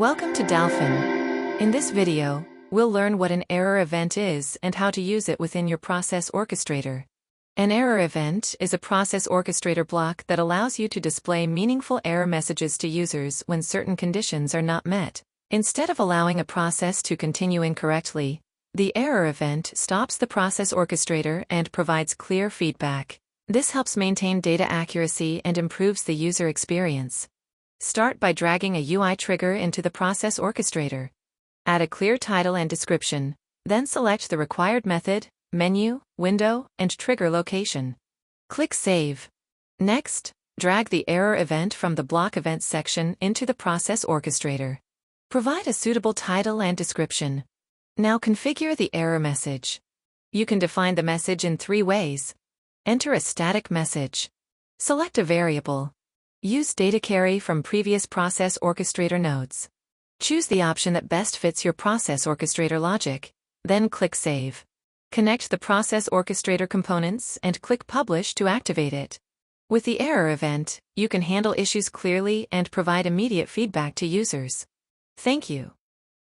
Welcome to Dalfin. In this video, we'll learn what an error event is and how to use it within your Process Orchestrator. An error event is a Process Orchestrator block that allows you to display meaningful error messages to users when certain conditions are not met. Instead of allowing a process to continue incorrectly, the error event stops the Process Orchestrator and provides clear feedback. This helps maintain data accuracy and improves the user experience. Start by dragging a UI trigger into the Process Orchestrator. Add a clear title and description, then select the required method, menu, window, and trigger location. Click Save. Next, drag the error event from the Block Events section into the Process Orchestrator. Provide a suitable title and description. Now configure the error message. You can define the message in 3 ways. Enter a static message. Select a variable. Use data carry from previous Process Orchestrator nodes. Choose the option that best fits your Process Orchestrator logic, then click Save. Connect the Process Orchestrator components and click Publish to activate it. With the error event, you can handle issues clearly and provide immediate feedback to users. Thank you.